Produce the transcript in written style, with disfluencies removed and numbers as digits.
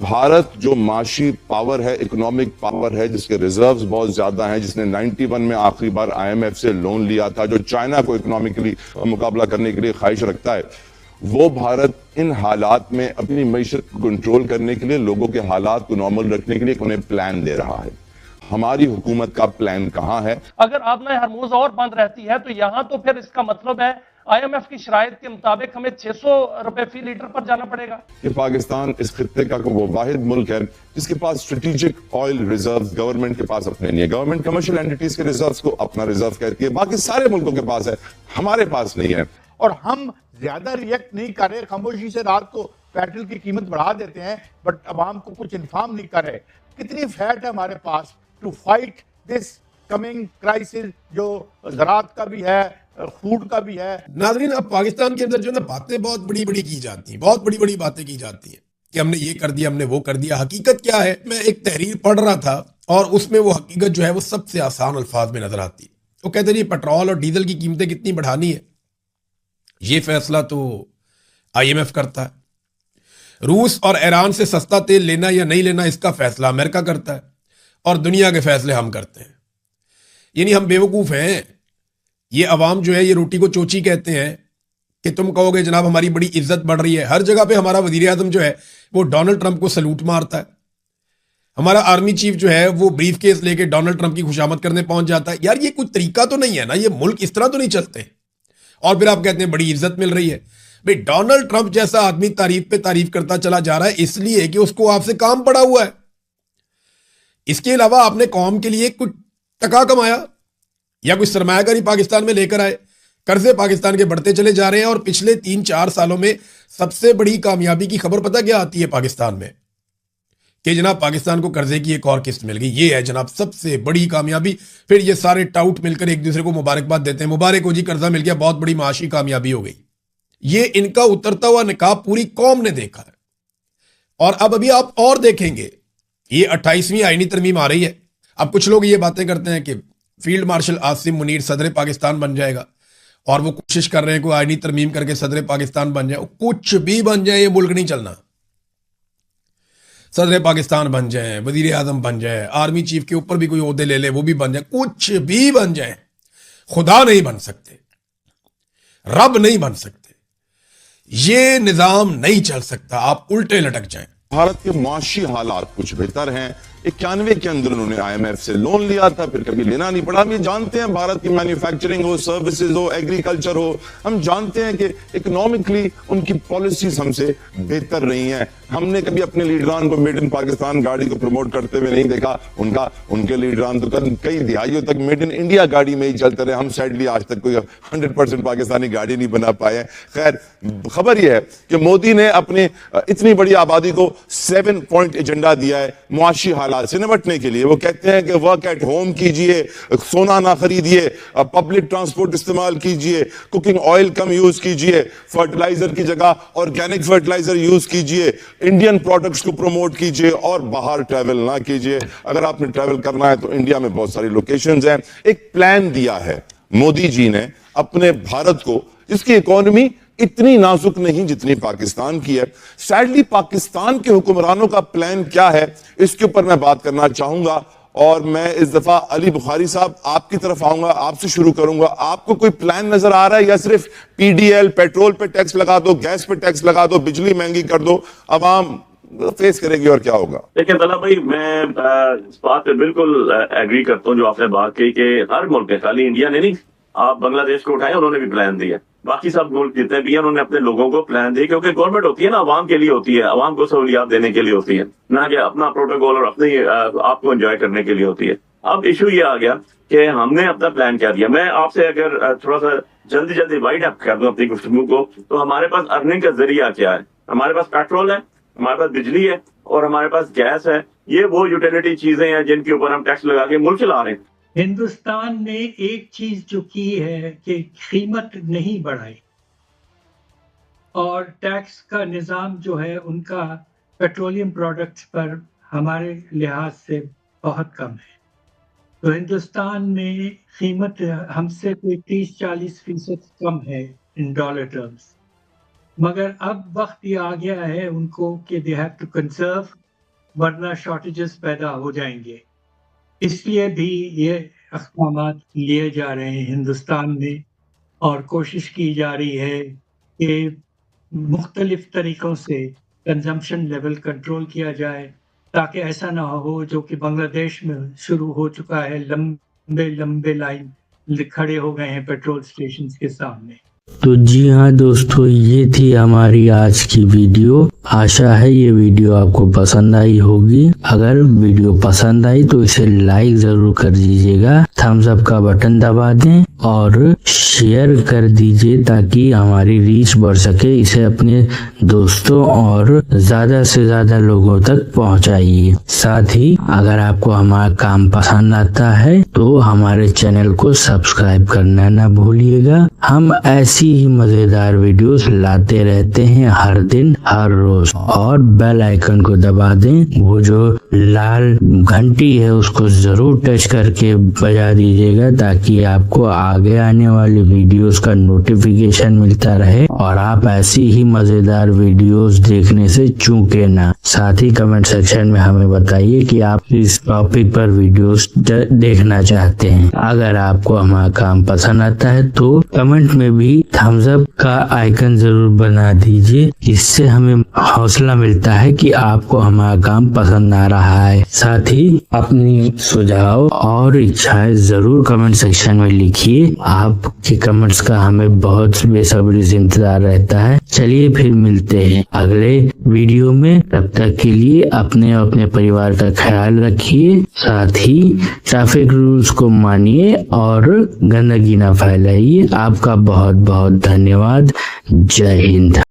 भारत जो माशी पावर है, इकोनॉमिक पावर है, जिसके रिजर्व्स बहुत ज्यादा हैं, जिसने 91 में आखिरी बार आईएमएफ से लोन लिया था, जो चाइना को इकोनॉमिकली मुकाबला करने के लिए ख्वाहिश रखता है, वो भारत इन हालात में अपनी मईशत को कंट्रोल करने के लिए, लोगों के हालात को नॉर्मल रखने के लिए उन्हें प्लान दे रहा है। हमारी हुकूमत का प्लान कहां है? अगर आबना हरमुज और बंद रहती है तो यहां तो फिर इसका मतलब है आईएमएफ की शराइत के मुताबिक हमें 600 रुपए फी लीटर पर जाना पड़ेगा। कि पाकिस्तान इस खित्ते का वो वाहिद मुल्क है जिसके पास स्ट्रेटेजिक ऑयल रिजर्व गवर्नमेंट के पास अपने नहीं है। गवर्नमेंट कमर्शियल एंटिटीज के रिजर्व को अपना रिजर्व कहती है, बाकी सारे मुल्कों के पास है, हमारे पास नहीं है। और हम ज्यादा रिएक्ट नहीं कर रहे, खामोशी से रात को पेट्रोल की कीमत बढ़ा देते हैं, बट अवाम को कुछ इन्फॉर्म नहीं कर रहे। कितनी फैट है हमारे पास to fight this coming crisis, जो ज़राअत का भी है, फूड का भी है। नाज़रीन, अब पाकिस्तान के अंदर जो ना बातें बहुत बड़ी बड़ी की जाती हैं, बहुत बड़ी बड़ी बातें की जाती हैं कि हमने ये कर दिया, हमने वो कर दिया। हकीकत क्या है? मैं एक तहरीर पढ़ रहा था और उसमें वो हकीकत जो है वो सबसे आसान अल्फाज में नजर आती है। वो कहते हैं पेट्रोल और डीजल की कीमतें कितनी बढ़ानी है, ये फैसला तो आईएमएफ करता है। रूस और ईरान से सस्ता तेल लेना या नहीं लेना, इसका फैसला अमेरिका करता है, और दुनिया के फैसले हम करते हैं। यानी हम बेवकूफ हैं। ये अवाम जो है ये रोटी को चोची कहते हैं कि तुम कहोगे जनाब हमारी बड़ी इज्जत बढ़ रही है। हर जगह पे हमारा वजीर आजम जो है वो डोनाल्ड ट्रंप को सलूट मारता है। हमारा आर्मी चीफ जो है वो ब्रीफ केस लेके डोनाल्ड ट्रंप की खुशामद करने पहुंच जाता है। यार ये कुछ तरीका तो नहीं है ना, ये मुल्क इस तरह तो नहीं चलते। और फिर आप कहते हैं बड़ी इज्जत मिल रही है। भाई डोनाल्ड ट्रंप जैसा आदमी तारीफ पे तारीफ करता चला जा रहा है इसलिए कि उसको आपसे काम पड़ा हुआ है। इसके अलावा आपने कौम के लिए कुछ टका कमाया या कुछ सरमायाकारी पाकिस्तान में लेकर आए? कर्जे पाकिस्तान के बढ़ते चले जा रहे हैं। और पिछले 3-4 सालों में सबसे बड़ी कामयाबी की खबर पता क्या आती है पाकिस्तान में? कि जनाब पाकिस्तान को कर्जे की एक और किस्त मिल गई। ये है जनाब सबसे बड़ी कामयाबी। फिर ये सारे टाउट मिलकर एक दूसरे को मुबारकबाद देते हैं, मुबारक हो जी कर्जा मिल गया, बहुत बड़ी माशी कामयाबी हो गई। ये इनका उतरता हुआ निकाब पूरी कौम ने देखा है। और अब अभी आप और देखेंगे, ये 28वीं आईनी तरमीम आ रही है। अब कुछ लोग ये बातें करते हैं कि फील्ड मार्शल आसिम मुनीर सदर पाकिस्तान बन जाएगा, और वो कोशिश कर रहे हैं कि आईनी तरमीम करके सदर पाकिस्तान बन जाए। कुछ भी बन जाए, ये मुल्क नहीं चलना। सदर पाकिस्तान बन जाए, वजीर आजम बन जाए, आर्मी चीफ के ऊपर भी कोई ओहदे ले ले, वो भी बन जाए, कुछ भी बन जाए, खुदा नहीं बन सकते, रब नहीं बन सकते, ये निजाम नहीं चल सकता। आप उल्टे लटक जाएं। भारत के मुआशी हालात कुछ बेहतर हैं। 91 के अंदर उन्होंने आईएमएफ से लोन लिया था, फिर कभी लेना नहीं पड़ा। हम ये जानते हैं भारत की मैन्युफैक्चरिंग हो, सर्विसेज हो, एग्रीकल्चर हो, हम जानते हैं कि इकोनॉमिकली उनकी पॉलिसीज हमसे बेहतर रही हैं। हमने कभी अपने लीडरान को मेड इन पाकिस्तान गाड़ी को प्रमोट करते हुए नहीं देखा। उनके लीडरान तो कई दिहाइयों तक मेड इन इंडिया गाड़ी में ही चलते रहे। हम सैडली आज तक कोई 100% पाकिस्तानी गाड़ी नहीं बना पाए। खैर, खबर यह है कि मोदी ने अपनी इतनी बड़ी आबादी को 7 पॉइंट एजेंडा दिया है मुआशी हालात से निपटने के लिए। वो कहते हैं कि वर्क एट होम कीजिए, सोना ना खरीदिए, पब्लिक ट्रांसपोर्ट इस्तेमाल कीजिए, कुकिंग ऑयल कम यूज कीजिए, फर्टिलाइजर की जगह ऑर्गेनिक फर्टिलाइजर यूज कीजिए, इंडियन प्रोडक्ट्स को प्रमोट कीजिए और बाहर ट्रैवल ना कीजिए। अगर आपने ट्रैवल करना है तो इंडिया में बहुत सारी लोकेशंस हैं। एक प्लान दिया है मोदी जी ने अपने भारत को, जिसकी इकोनॉमी इतनी नाजुक नहीं जितनी पाकिस्तान की है। सैडली पाकिस्तान के हुक्मरानों का प्लान क्या है, इसके ऊपर मैं बात करना चाहूंगा। और मैं इस दफा अली बुखारी साहब आपकी तरफ आऊंगा, आपसे शुरू करूंगा। आपको कोई प्लान नजर आ रहा है या सिर्फ पीडीएल, पेट्रोल पे टैक्स लगा दो, गैस पे टैक्स लगा दो, बिजली महंगी कर दो, अवाम फेस करेगी और क्या होगा? देखिए तला भाई, मैं इस बात पे बिल्कुल एग्री करता हूँ जो आपने बात कही कि हर मुल्क है, खाली इंडिया ने नहीं। आप बांग्लादेश को उठाए, उन्होंने भी प्लान दिया। बाकी सब मुल्क जितने भी हैं उन्होंने अपने लोगों को प्लान दिए, क्योंकि गवर्नमेंट होती है ना अवाम के लिए होती है, अवाम को सहूलियात देने के लिए होती है, ना कि अपना प्रोटोकॉल और अपने आपको एंजॉय करने के लिए होती है। अब इशू ये आ गया कि हमने अपना प्लान क्या दिया। मैं आपसे अगर थोड़ा सा जल्दी वाइड अप कर दूं अपनी गुफ्तगू को, तो हमारे पास अर्निंग का जरिया क्या है? हमारे पास पेट्रोल है, हमारे पास बिजली है और हमारे पास गैस है। ये वो यूटिलिटी चीजें हैं जिनके ऊपर हम टैक्स लगा के मुल्क चला रहे हैं। हिंदुस्तान ने एक चीज जो की है कि कीमत नहीं बढ़ाई और टैक्स का निज़ाम जो है उनका पेट्रोलियम प्रोडक्ट्स पर हमारे लिहाज से बहुत कम है। तो हिंदुस्तान में कीमत हमसे कोई 30-40% कम है इन डॉलर टर्म्स। मगर अब वक्त ये आ गया है उनको कि दे हैव टू कंजर्व वरना शॉर्टेजेस पैदा हो जाएंगे। इसलिए भी ये अक़दामात लिए जा रहे हैं हिंदुस्तान में, और कोशिश की जा रही है कि मुख्तलिफ तरीक़ों से कंजम्पशन लेवल कंट्रोल किया जाए, ताकि ऐसा ना हो जो कि बांग्लादेश में शुरू हो चुका है। लंबे लंबे लाइन खड़े हो गए हैं पेट्रोल स्टेशंस के सामने। तो जी हाँ दोस्तों, ये थी हमारी आज की वीडियो। आशा है ये वीडियो आपको पसंद आई होगी। अगर वीडियो पसंद आई तो इसे लाइक जरूर कर दीजिएगा, थम्स अप का बटन दबा दें और शेयर कर दीजिए ताकि हमारी रीच बढ़ सके। इसे अपने दोस्तों और ज्यादा से ज्यादा लोगों तक पहुंचाइए। साथ ही अगर आपको हमारा काम पसंद आता है तो हमारे चैनल को सब्सक्राइब करना ना भूलिएगा। हम ऐसी ही मजेदार वीडियोस लाते रहते हैं हर दिन हर रोज। और बेल आइकन को दबा दें, वो जो लाल घंटी है उसको जरूर टच करके बजा दीजिएगा ताकि आपको आगे आने वाली वीडियोस का नोटिफिकेशन मिलता रहे और आप ऐसी ही मजेदार वीडियोस देखने से चूके ना। साथ ही कमेंट सेक्शन में हमें बताइए कि आप इस टॉपिक पर वीडियोस देखना चाहते हैं। अगर आपको हमारा काम पसंद आता है तो कमेंट में भी थम्स अप का आइकन जरूर बना दीजिए। इससे हमें हौसला मिलता है कि आपको हमारा काम पसंद आ रहा है। साथ ही अपनी सुझाव और इच्छाएं जरूर कमेंट सेक्शन में लिखिए। आपके कमेंट्स का हमें बहुत बेसब्री से इंतजार रहता है। चलिए फिर मिलते हैं अगले वीडियो में। तब तक के लिए अपने और अपने परिवार का ख्याल रखिए। साथ ही ट्रैफिक रूल्स को मानिए और गंदगी ना फैलाइए। आपका बहुत बहुत धन्यवाद। जय हिंद।